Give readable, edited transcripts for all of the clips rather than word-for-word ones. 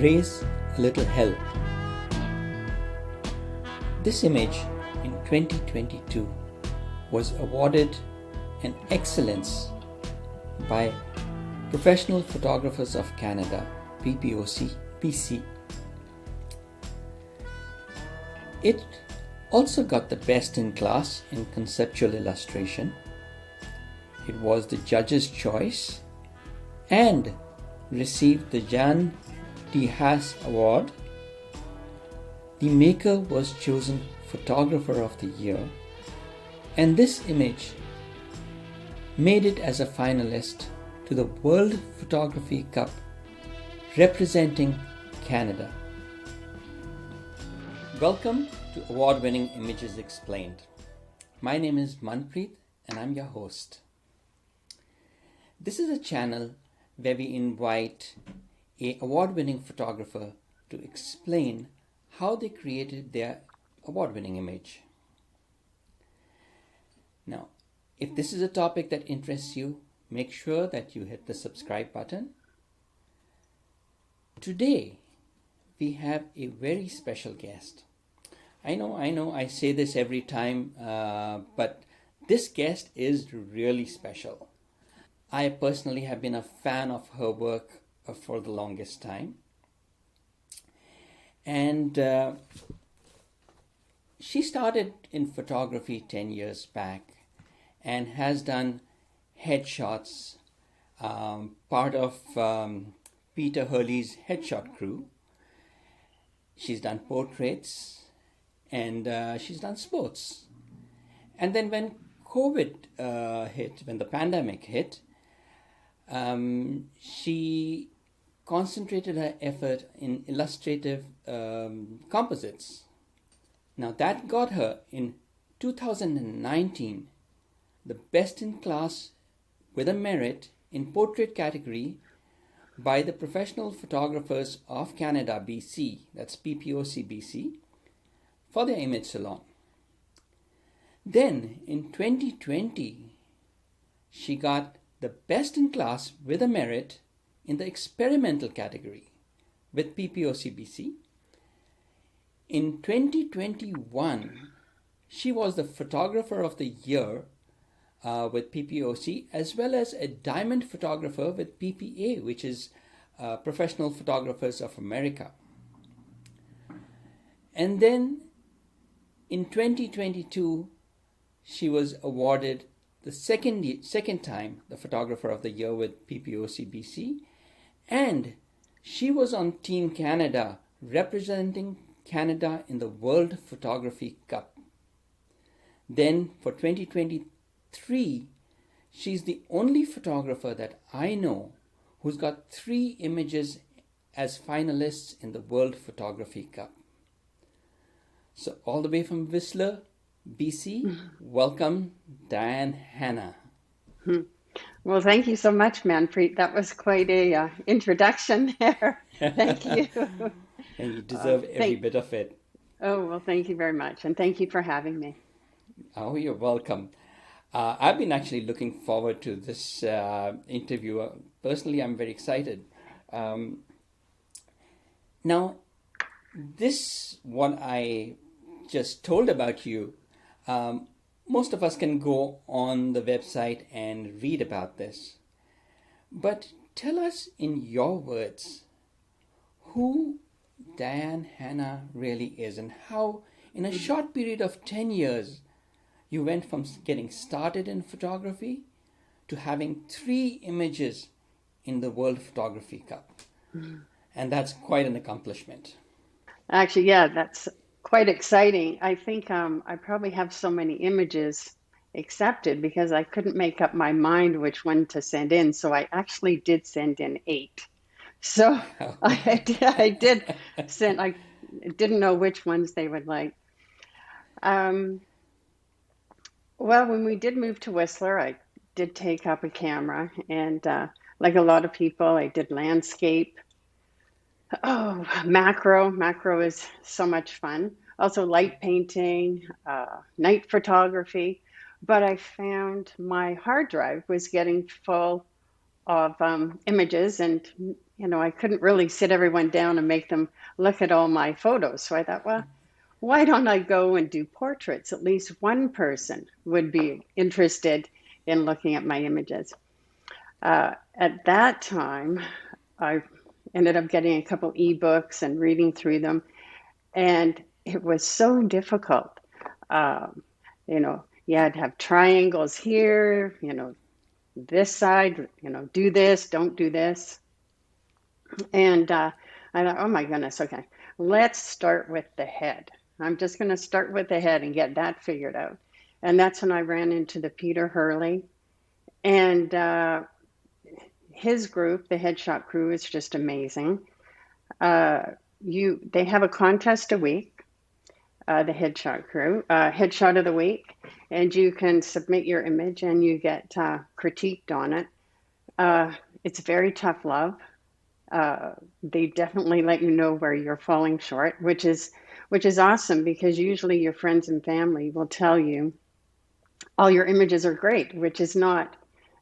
Raise a Little Hell. This image in 2022 was awarded an excellence by Professional Photographers of Canada, PPOC, BC. It also got the best in class in conceptual illustration. It was the judge's choice and received the Jan de Haas Award. The maker was chosen Photographer of the Year, and this image made it as a finalist to the World Photography Cup representing Canada. Welcome to Award-Winning Images Explained. My name is Manpreet and I'm your host. This is a channel where we invite an award-winning photographer to explain how they created their award-winning image. Now, if this is a topic that interests you, make sure that you hit the subscribe button. Today, we have a very special guest. I know, I say this every time, but this guest is really special. I personally have been a fan of her work for the longest time. And she started in photography 10 years back and has done headshots, part of Peter Hurley's headshot crew. She's done portraits and she's done sports. And then when COVID hit, when the pandemic hit, she concentrated her effort in illustrative composites. Now that got her in 2019 the best in class with a merit in portrait category by the Professional Photographers of Canada, BC, that's PPOC BC, for their image salon. Then in 2020, she got the best in class with a merit in the experimental category with PPOC BC. In 2021, she was the Photographer of the Year with PPOC, as well as a Diamond Photographer with PPA, which is Professional Photographers of America. And then in 2022, she was awarded the second time the Photographer of the Year with PPOC BC, and she was on Team Canada representing Canada in the World Photography Cup. Then for 2023, she's the only photographer that I know who's got 3 images as finalists in the World Photography Cup. So all the way from Whistler, BC, welcome Diane Hanna. Well, thank you so much, Manpreet. That was quite a introduction there. Thank you. And you deserve every bit of it. Oh, well, thank you very much. And thank you for having me. Oh, you're welcome. I've been actually looking forward to this interview. Personally, I'm very excited. Now, this, what I just told about you, most of us can go on the website and read about this. But tell us in your words who Diane Hanna really is and how in a short period of 10 years you went from getting started in photography to having 3 images in the World Photography Cup. And that's quite an accomplishment. Actually, yeah, that's quite exciting. I think I probably have so many images accepted because I couldn't make up my mind which one to send in. So I actually did send in 8. So I did send, I didn't know which ones they would like. Well, when we did move to Whistler, I did take up a camera and like a lot of people, I did landscape. Oh, macro is so much fun. Also light painting, night photography. But I found my hard drive was getting full of images and I couldn't really sit everyone down and make them look at all my photos. So I thought, well, why don't I go and do portraits? At least one person would be interested in looking at my images. At that time, I ended up getting a couple ebooks and reading through them, and it was so difficult. You had to have triangles here, this side, do this, don't do this. And I thought, oh my goodness, okay, let's start with the head. I'm just going to start with the head and get that figured out. And that's when I ran into the Peter Hurley. And his group, the Headshot Crew, is just amazing. They have a contest a week, the Headshot Crew, Headshot of the Week, and you can submit your image and you get critiqued on it. It's very tough love. They definitely let you know where you're falling short, which is awesome, because usually your friends and family will tell you all your images are great, which is not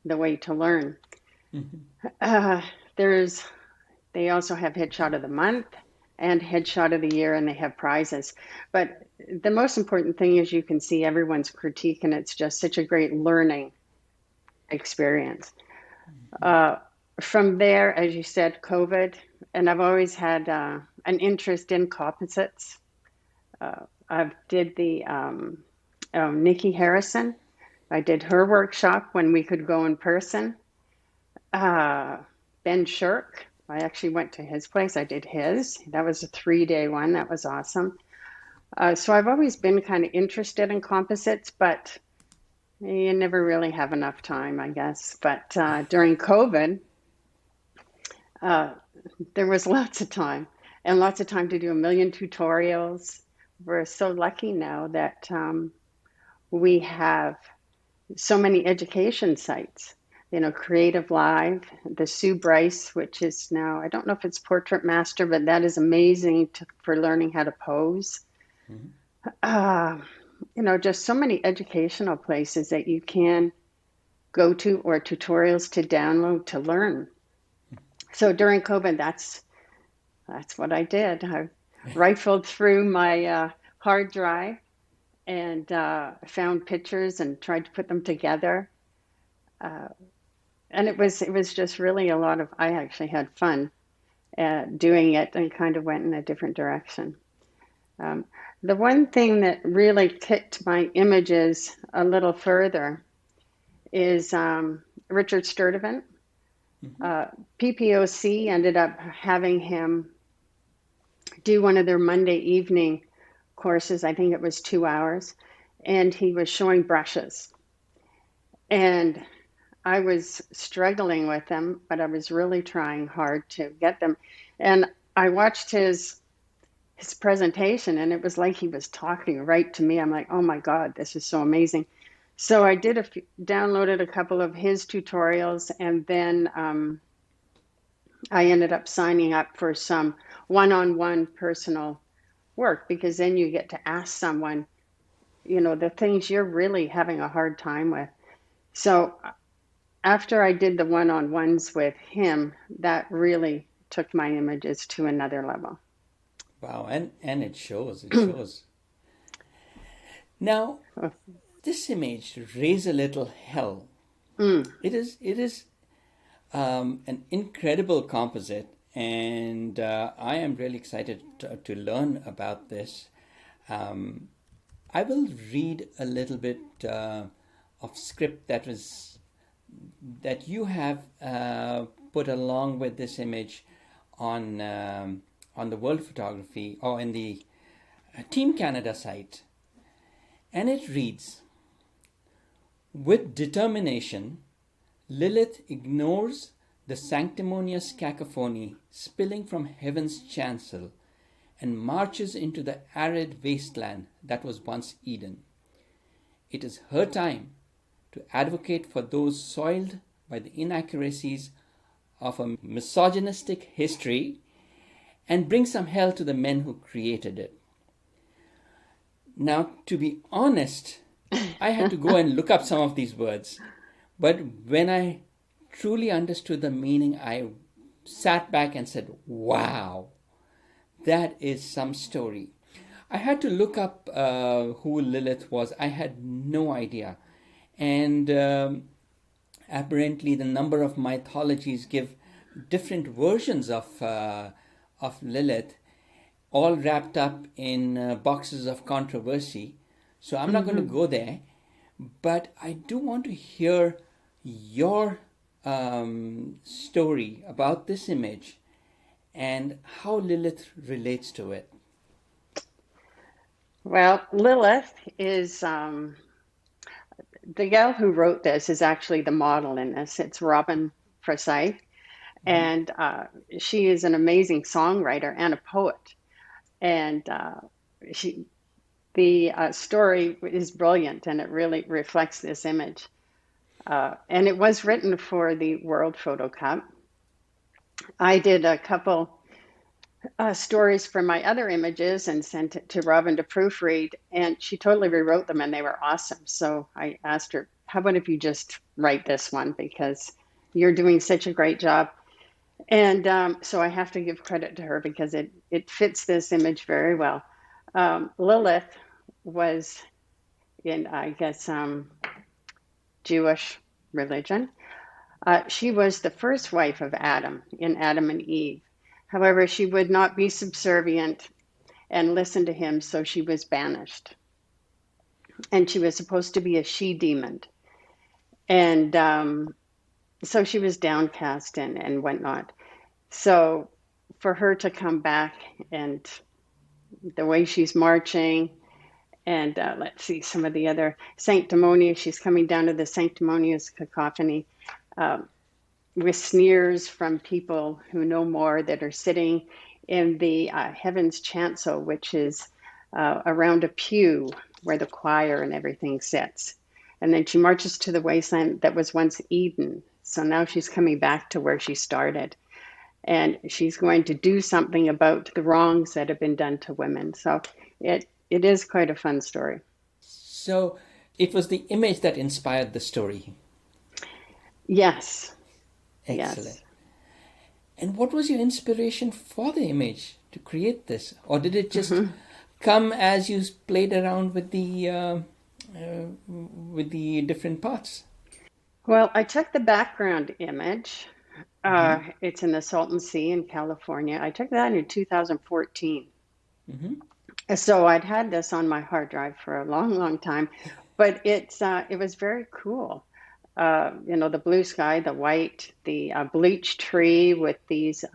the way to learn. Mm-hmm. They also have Headshot of the Month and Headshot of the Year, and they have prizes. But the most important thing is you can see everyone's critique, and it's just such a great learning experience. From there, as you said, COVID, and I've always had an interest in composites. I did the Nikki Harrison. I did her workshop when we could go in person. Ben Shirk, I actually went to his place. I did his. That was a 3-day one. That was awesome. So I've always been kind of interested in composites, but you never really have enough time, I guess. But during COVID, there was lots of time, and lots of time to do a million tutorials. We're so lucky now that we have so many education sites. Creative Live, the Sue Bryce, which is now, I don't know if it's Portrait Master, but that is amazing for learning how to pose. Mm-hmm. Just so many educational places that you can go to, or tutorials to download to learn. So during COVID, that's what I did. I rifled through my hard drive and found pictures and tried to put them together. And it was just really a lot of, I actually had fun doing it, and kind of went in a different direction. The one thing that really kicked my images a little further is Richard Sturdivant. PPOC ended up having him do one of their Monday evening courses. I think it was 2 hours, and he was showing brushes. And I was struggling with them, but I was really trying hard to get them. And I watched his presentation, and it was like he was talking right to me. I'm like, oh my God, this is so amazing. So I downloaded a couple of his tutorials, and then I ended up signing up for some one-on-one personal work, because then you get to ask someone, the things you're really having a hard time with. So after I did the one-on-ones with him, that really took my images to another level. Wow, and it shows. It shows. Now, this image, Raise a Little Hell, it is an incredible composite, and I am really excited to learn about this. I will read a little bit of script that you have put along with this image on the World Photography, or in the Team Canada site. And it reads, "With determination, Lilith ignores the sanctimonious cacophony spilling from heaven's chancel and marches into the arid wasteland that was once Eden. It is her time to advocate for those soiled by the inaccuracies of a misogynistic history and bring some hell to the men who created it." Now, to be honest, I had to go and look up some of these words. But when I truly understood the meaning, I sat back and said, wow, that is some story. I had to look up who Lilith was. I had no idea. And apparently, the number of mythologies give different versions of Lilith, all wrapped up in boxes of controversy. So I'm not going to Hmm. go there, but I do want to hear your story about this image and how Lilith relates to it. Well, Lilith is the gal who wrote this is actually the model in this. It's Robin Forsyth, and she is an amazing songwriter and a poet. And she, the story is brilliant, and it really reflects this image. And it was written for the World Photo Cup. I did a couple stories for my other images and sent it to Robin to proofread, and she totally rewrote them, and they were awesome. So I asked her, "How about if you just write this one because you're doing such a great job?" And so I have to give credit to her because it fits this image very well. Lilith was in, I guess, Jewish religion. She was the first wife of Adam in Adam and Eve. However, she would not be subservient and listen to him, so she was banished. And she was supposed to be a she demon. And so she was downcast and whatnot. So for her to come back and the way she's marching, and let's see some of the other sanctimonious, she's coming down to the sanctimonious cacophony with sneers from people who know more that are sitting in the heavens chancel, which is around a pew where the choir and everything sits. And then she marches to the wasteland that was once Eden. So now she's coming back to where she started. And she's going to do something about the wrongs that have been done to women. So it is quite a fun story. So it was the image that inspired the story. Yes, Excellent. yes. And what was your inspiration for the image to create this? Or did it just Hmm. come as you played around with the different parts? Well, I took the background image. Mm-hmm. It's in the Salton Sea in California. I took that in 2014. Mm-hmm. So I'd had this on my hard drive for a long, long time, but it was very cool. The blue sky, the white, the bleached tree with these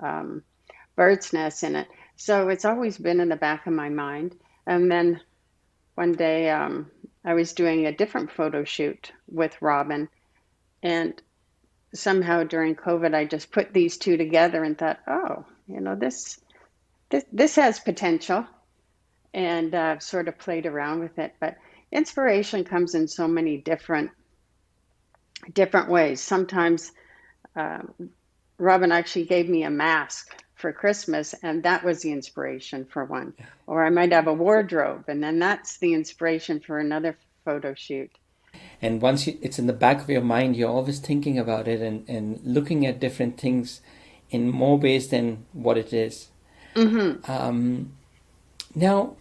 bird's nests in it. So it's always been in the back of my mind. And then one day I was doing a different photo shoot with Robin, and somehow during COVID, I just put these two together and thought, oh, this has potential, and sort of played around with it. But inspiration comes in so many different ways. Sometimes uh, Robin actually gave me a mask for Christmas, and that was the inspiration for one. Or I might have a wardrobe, and then that's the inspiration for another photo shoot. And once it's in the back of your mind, you're always thinking about it and looking at different things in more ways than what it is. Hmm. Um, Now,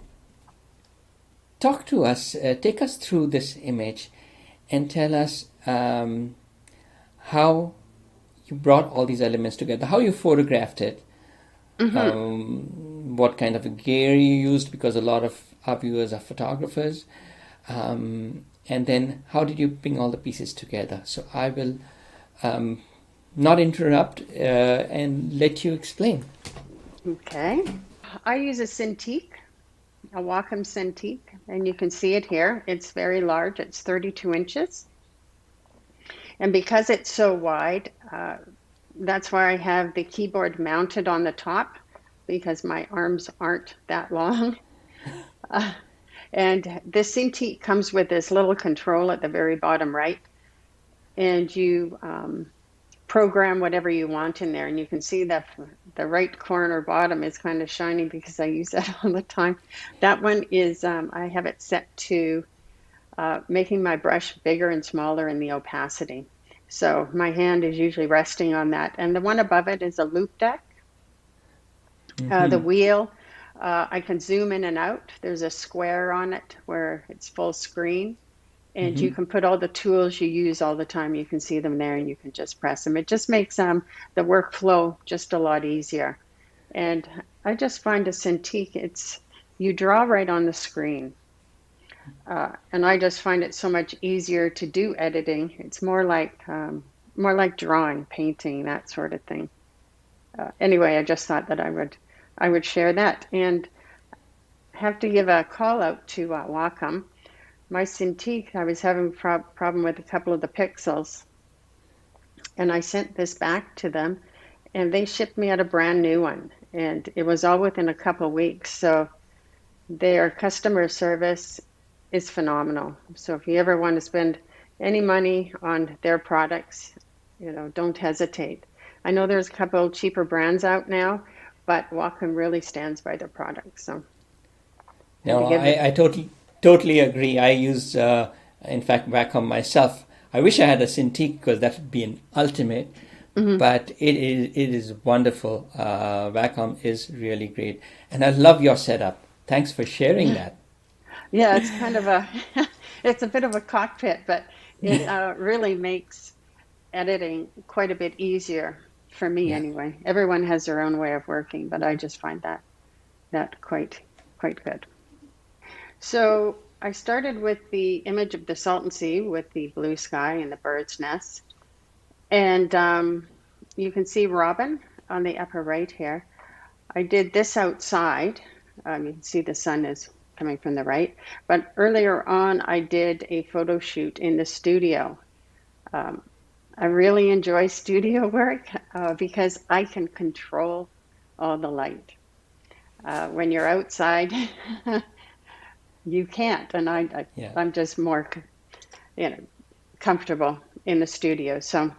talk to us, take us through this image and tell us how you brought all these elements together, how you photographed it, Hmm. what kind of gear you used, because a lot of our viewers are photographers, and then how did you bring all the pieces together. So I will um, not interrupt and let you explain. Okay. I use a Cintiq, a Wacom Cintiq, and you can see it here. It's very large. It's 32 inches. And because it's so wide, that's why I have the keyboard mounted on the top because my arms aren't that long. Uh, and this Cintiq comes with this little control at the very bottom right, and you program whatever you want in there. And you can see that the right corner bottom is kind of shiny because I use that all the time. That one is, I have it set to making my brush bigger and smaller in the opacity. So my hand is usually resting on that. And the one above it is a loop deck. The wheel, I can zoom in and out. There's a square on it where it's full screen. And you can put all the tools you use all the time. You can see them there and you can just press them. It just makes the workflow just a lot easier. And I just find a Cintiq, you draw right on the screen. And I just find it so much easier to do editing. It's more like drawing, painting, that sort of thing. Anyway, I just thought that I would share that, and have to give a call out to Wacom. My Cintiq, I was having a problem with a couple of the pixels, and I sent this back to them, and they shipped me out a brand new one, and it was all within a couple of weeks. So their customer service is phenomenal. So if you ever want to spend any money on their products, don't hesitate. I know there's a couple cheaper brands out now, but Wacom really stands by their products. So had to No, give it. I totally agree. I use, in fact, Wacom myself. I wish I had a Cintiq because that would be an ultimate. Mhm. But it is wonderful. Wacom is really great, and I love your setup. Thanks for sharing that. Yeah, it's kind of it's a bit of a cockpit, but it really makes editing quite a bit easier for me Yeah. anyway. Everyone has their own way of working, but I just find that quite good. So I started with the image of the Salton Sea with the blue sky and the bird's nest. And you can see Robin on the upper right here. I did this outside. You can see the sun is coming from the right. But earlier on, I did a photo shoot in the studio. Um, I really enjoy studio work because I can control all the light. When you're outside, you can't, and Yeah. I'm just more, you know, comfortable in the studio. So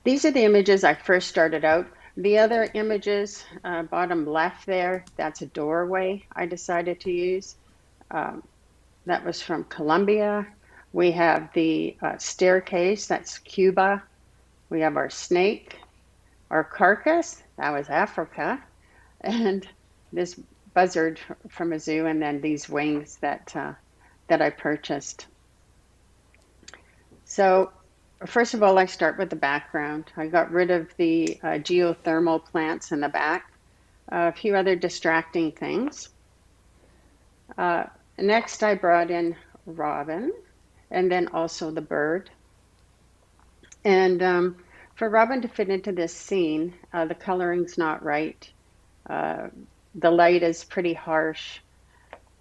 these are the images I first started out. The other images, bottom left there, that's a doorway I decided to use. Um, that was from Colombia. We have the staircase, that's Cuba. We have our snake, our carcass, that was Africa, and this buzzard from a zoo, and then these wings that I purchased. So first of all, I start with the background. I got rid of the geothermal plants in the back, a few other distracting things. Uh, Next, I brought in Robin, and then also the bird. And for Robin to fit into this scene, the coloring's not right. Uh, the light is pretty harsh.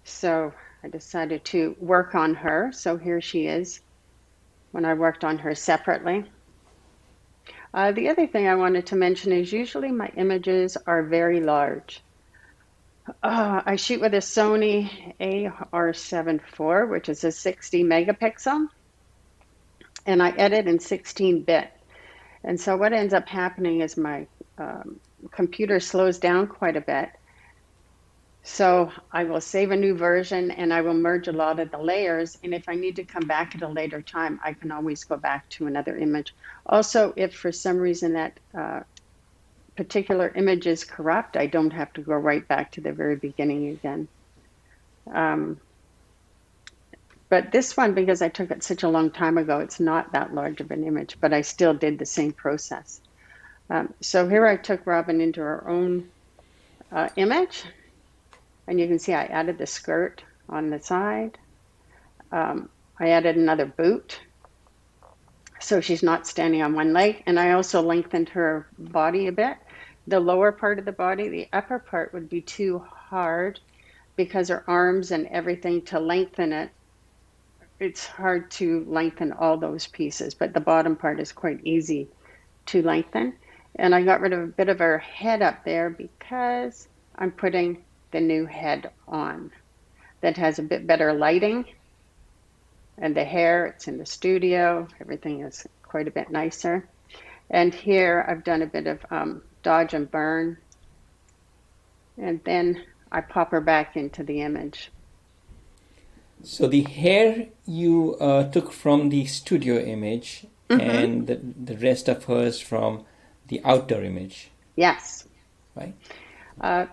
So I decided to work on her. So here she is when I worked on her separately. The other thing I wanted to mention is usually my images are very large. I shoot with a Sony AR7 IV, which is a 60 megapixel, and I edit in 16-bit. And so what ends up happening is my computer slows down quite a bit. So I will save a new version and I will merge a lot of the layers. And if I need to come back at a later time, I can always go back to another image. Also, if for some reason that particular image is corrupt, I don't have to go right back to the very beginning again. Um, but this one, because I took it such a long time ago, it's not that large of an image, but I still did the same process. So here I took Robin into her own image, and you can see I added the skirt on the side. I added another boot, so she's not standing on one leg, and I also lengthened her body a bit. The lower part of the body, the upper part would be too hard because her arms and everything to lengthen it, it's hard to lengthen all those pieces, but the bottom part is quite easy to lengthen. And I got rid of a bit of her head up there because I'm putting the new head on that has a bit better lighting. And the hair, it's in the studio. Everything is quite a bit nicer. And here I've done a bit of dodge and burn. And then I pop her back into the image. So the hair you took from the studio image, Mm-hmm. and the rest of hers from the outdoor image, Yes. right? Uh,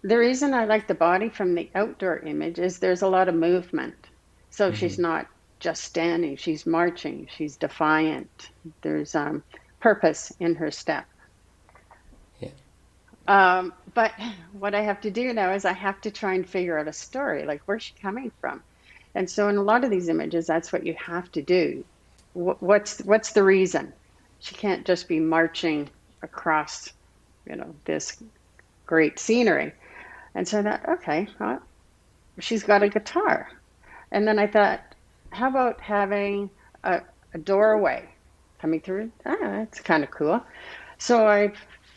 the reason I like the body from the outdoor image is there's a lot of movement. So she's not just standing, she's marching, she's defiant. There's purpose in her step. Yeah. But what I have to do now is I have to try and figure out a story, like where's she coming from? And so in a lot of these images, that's what you have to do. What's the reason? She can't just be marching across, this great scenery. And so I thought, okay, well, she's got a guitar. And then I thought, how about having a doorway coming through? Ah, that's kind of cool. So I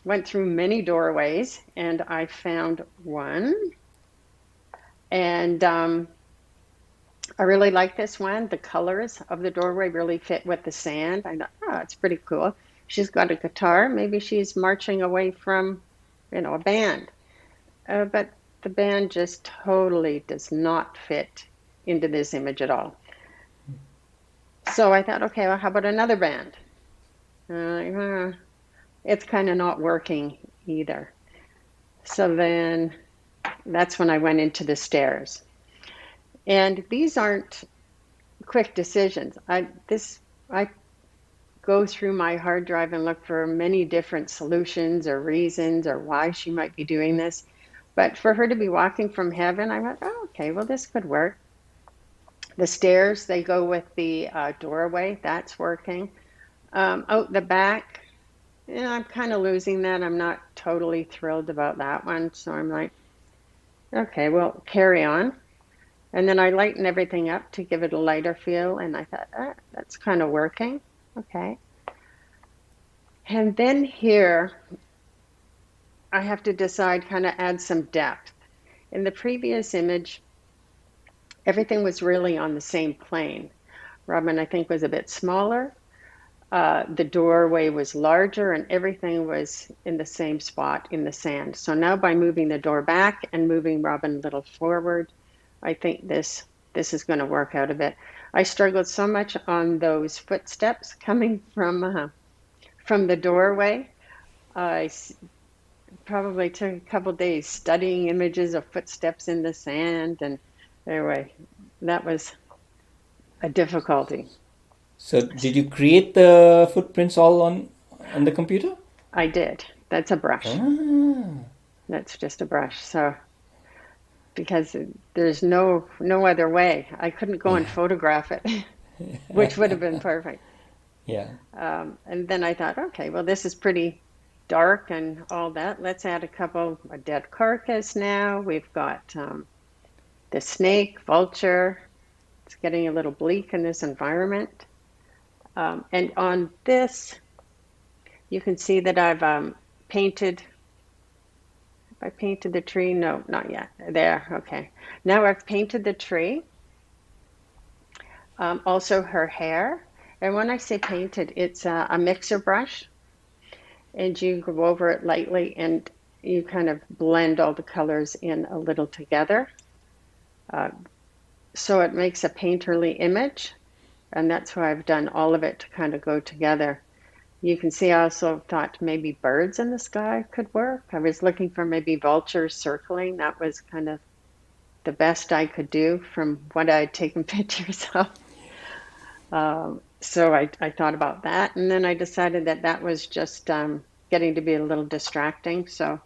went through many doorways and I found one. And I really like this one. The colors of the doorway really fit with the sand. I thought, oh, it's pretty cool. She's got a guitar. Maybe she's marching away from, a band. But the band just totally does not fit into this image at all. So I thought, okay, well, how about another band? It's kind of not working either. So then that's when I went into the stairs. And these aren't quick decisions. I go through my hard drive and look for many different solutions or reasons or why she might be doing this. But for her to be walking from heaven, I went, oh, okay, well, this could work. The stairs, they go with the doorway. That's working. Out the back, I'm kind of losing that. I'm not totally thrilled about that one. So I'm like, okay, well, carry on. And then I lighten everything up to give it a lighter feel. And I thought, that's kind of working. Okay. And then here, I have to decide, kind of add some depth. In the previous image, everything was really on the same plane. Robin, I think, was a bit smaller. The doorway was larger and everything was in the same spot in the sand. So now by moving the door back and moving Robin a little forward, I think this is going to work out a bit. I struggled so much on those footsteps coming from the doorway. I probably took a couple days studying images of footsteps in the sand, and anyway, that was a difficulty. So did you create the footprints all on the computer? I did. That's a brush. Ah, That's just a brush. So because there's no other way. I couldn't go and yeah, photograph it, which would have been perfect. yeah. And then I thought, okay, well, this is pretty dark and all that. Let's add a dead carcass now. We've got the snake, vulture. It's getting a little bleak in this environment. And on this, you can see that I've painted. Have I painted the tree? No, not yet. There, okay. Now I've painted the tree. Also her hair. And when I say painted, it's a mixer brush. And you go over it lightly and you kind of blend all the colors in a little together. So it makes a painterly image. And that's why I've done all of it to kind of go together. You can see I also thought maybe birds in the sky could work. I was looking for maybe vultures circling. That was kind of the best I could do from what I had taken pictures of. So I thought about that. And then I decided that was just getting to be a little distracting. So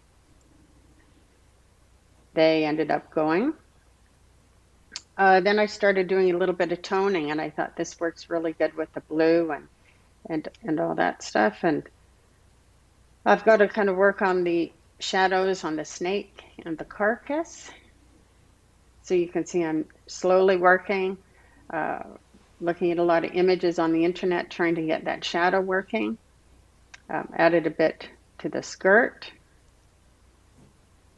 they ended up going. Then I started doing a little bit of toning, and I thought this works really good with the blue and all that stuff. And I've got to kind of work on the shadows on the snake and the carcass. So you can see I'm slowly working, looking at a lot of images on the internet, trying to get that shadow working. Added a bit to the skirt.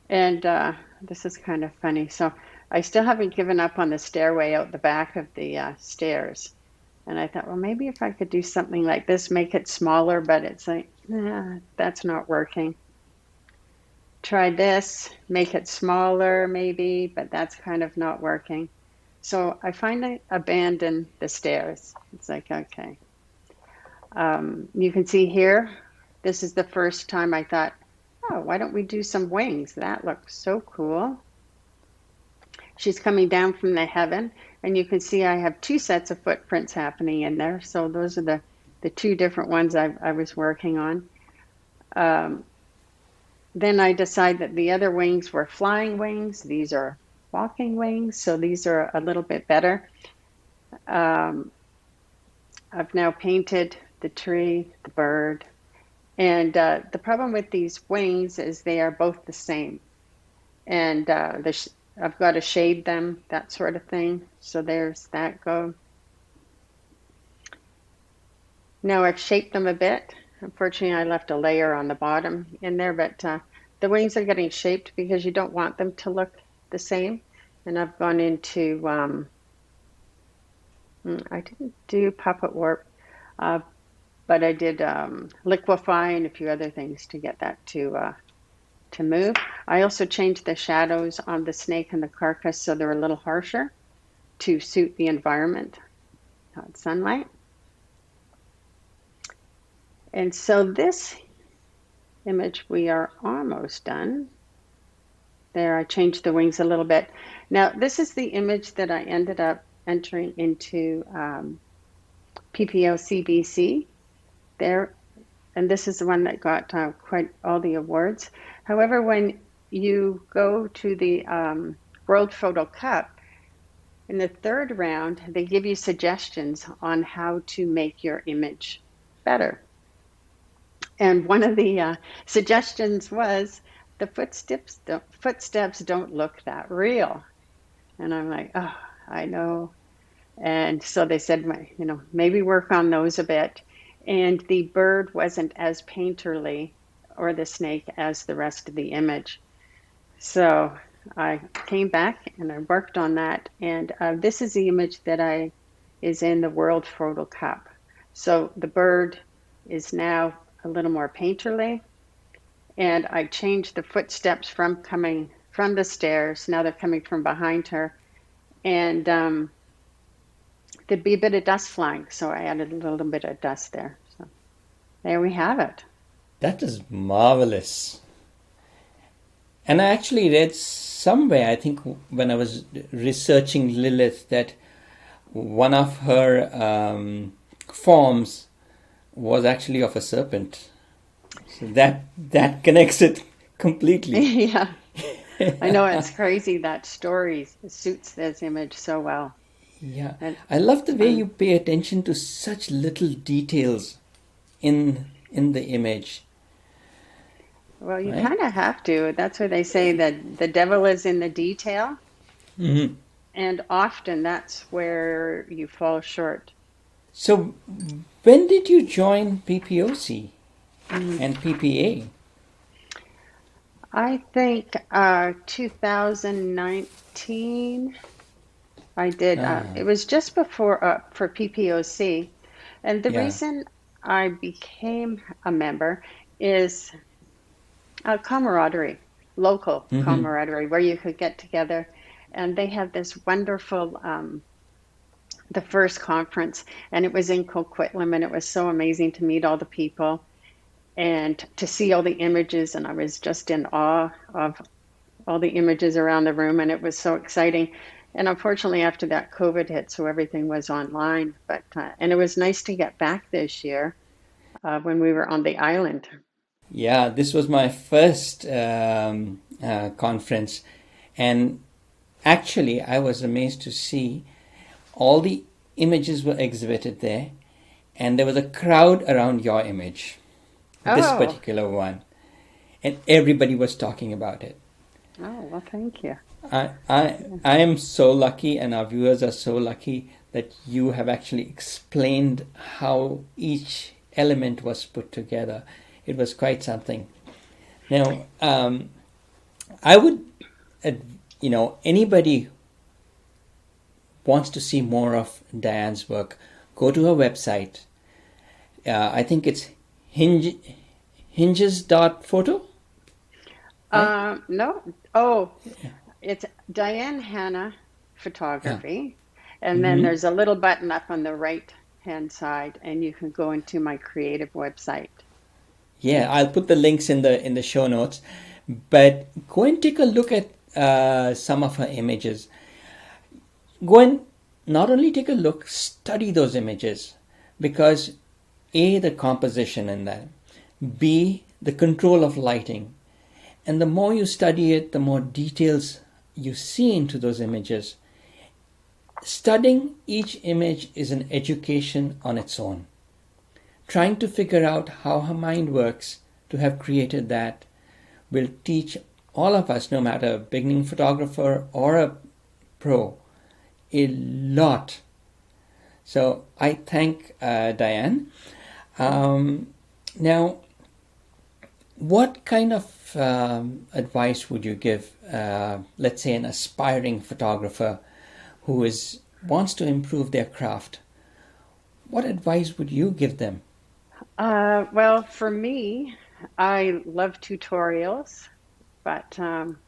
And this is kind of funny. So I still haven't given up on the stairway out the back of the stairs. And I thought, well, maybe if I could do something like this, make it smaller, but it's like, that's not working. Try this, make it smaller maybe, but that's kind of not working. So I finally abandoned the stairs. It's like, okay. You can see here, this is the first time I thought, oh, why don't we do some wings? That looks so cool. She's coming down from the heaven, and you can see I have two sets of footprints happening in there. So those are the two different ones I was working on. Um, then I decided that the other wings were flying wings. These are walking wings, so these are a little bit better. Um, I've now painted the tree, the bird, and the problem with these wings is they are both the same. And I've got to shade them, that sort of thing. So there's that go. Now I've shaped them a bit. Unfortunately, I left a layer on the bottom in there, but the wings are getting shaped because you don't want them to look the same. And I've gone into, I didn't do puppet warp, uh, but I did liquefy and a few other things to get that to move. I also changed the shadows on the snake and the carcass so they're a little harsher to suit the environment, sunlight. And so this image, we are almost done. There, I changed the wings a little bit. Now, this is the image that I ended up entering into PPO CBC there, and this is the one that got quite all the awards. However, when you go to the World Photo Cup, in the third round, they give you suggestions on how to make your image better. And one of the suggestions was the footsteps don't look that real. And I'm like, oh, I know. And so they said, maybe work on those a bit. And the bird wasn't as painterly, or the snake, as the rest of the image. So I came back and I worked on that. And this is the image that is in the World Photo Cup. So the bird is now a little more painterly. And I changed the footsteps from coming from the stairs. Now they're coming from behind her. And there'd be a bit of dust flying. So I added a little bit of dust there. So there we have it. That is marvelous. And I actually read somewhere, I think when I was researching Lilith, that one of her forms was actually of a serpent. So that connects it completely. Yeah, I know, it's crazy. That story suits this image so well. Yeah, And I love the way you pay attention to such little details in the image, well, you right? kind of have to. That's where they say that the devil is in the detail. Mm-hmm. And often that's where you fall short. So, when did you join PPOC Mm. and PPA? I think 2019, I did. Ah, It was just before for PPOC. And the yeah. reason I became a member is camaraderie, local Mm-hmm. camaraderie, where you could get together. And they had this wonderful, the first conference, and it was in Coquitlam, and it was so amazing to meet all the people and to see all the images. And I was just in awe of all the images around the room, and it was so exciting. And unfortunately, after that, COVID hit, so everything was online. But and it was nice to get back this year when we were on the island. Yeah, this was my first conference, and actually, I was amazed to see all the images were exhibited there, and there was a crowd around your image, this Oh, particular one, and everybody was talking about it. oh, well, thank you. I am so lucky, and our viewers are so lucky that you have actually explained how each element was put together. It was quite something. Now, I would, anybody wants to see more of Diane's work, go to her website. I think it's hinges.photo, right? No, oh, Yeah. it's Diane Hanna Yeah. Photography. And then Mm-hmm. there's a little button up on the right. right-hand side, and you can go into my creative website. Yeah, I'll put the links in the show notes. But go and take a look at some of her images. Go and not only take a look, study those images, because A, the composition in that, B, the control of lighting. And the more you study it, the more details you see into those images. Studying each image is an education on its own. Trying to figure out how her mind works to have created that will teach all of us, no matter a beginning photographer or a pro, a lot. So I thank Diane. Now, what kind of advice would you give, let's say, an aspiring photographer who wants to improve their craft? What advice would you give them? Well, for me, I love tutorials, but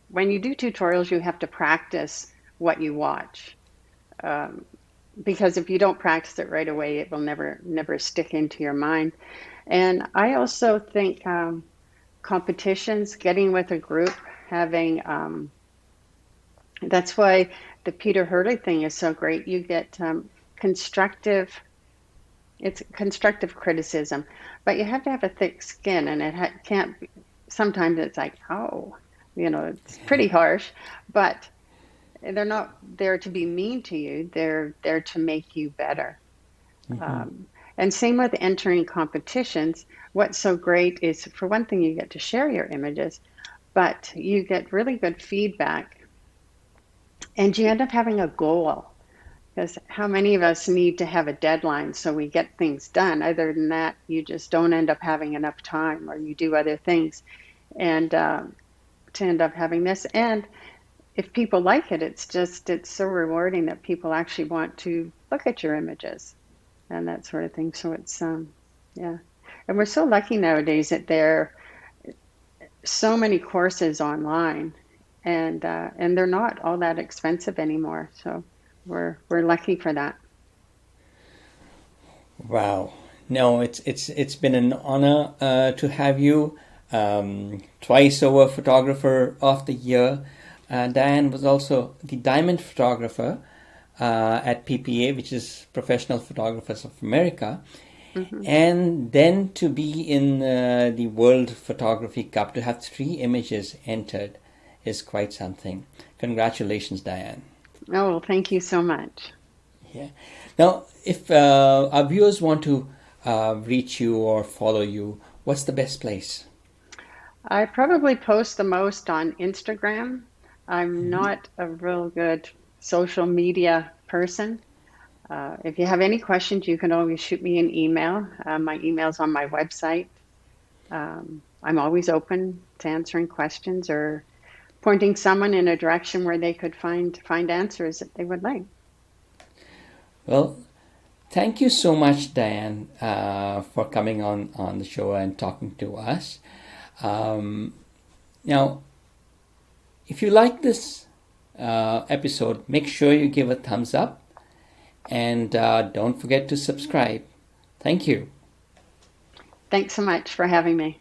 when you do tutorials, you have to practice what you watch. Because if you don't practice it right away, it will never stick into your mind. And I also think competitions, getting with a group, having that's why the Peter Hurley thing is so great. You get constructive, it's constructive criticism, but you have to have a thick skin, and it can't be, sometimes it's like, oh, it's pretty harsh, but they're not there to be mean to you. They're there to make you better. And same with entering competitions. What's so great is, for one thing, you get to share your images, but you get really good feedback, and you end up having a goal. Because how many of us need to have a deadline so we get things done? Other than that, you just don't end up having enough time, or you do other things, and to end up having this. And if people like it, it's so rewarding that people actually want to look at your images and that sort of thing. So it's yeah, and we're so lucky nowadays that there are so many courses online, and they're not all that expensive anymore. So we're lucky for that. Wow. No, it's been an honor to have you. Twice over Photographer of the Year. Diane was also the Diamond Photographer at PPA, which is Professional Photographers of America. And then to be in the World Photography Cup, to have 3 images entered, is quite something. Congratulations, Diane. Oh, well, thank you so much. Yeah. Now, if our viewers want to reach you or follow you, what's the best place? I probably post the most on Instagram. I'm not a real good social media person. If you have any questions, you can always shoot me an email. My email's on my website. I'm always open to answering questions or pointing someone in a direction where they could find answers that they would like. Well, thank you so much, Diane, for coming on the show and talking to us. Now, if you like this episode, make sure you give a thumbs up, and don't forget to subscribe. Thank you. Thanks so much for having me.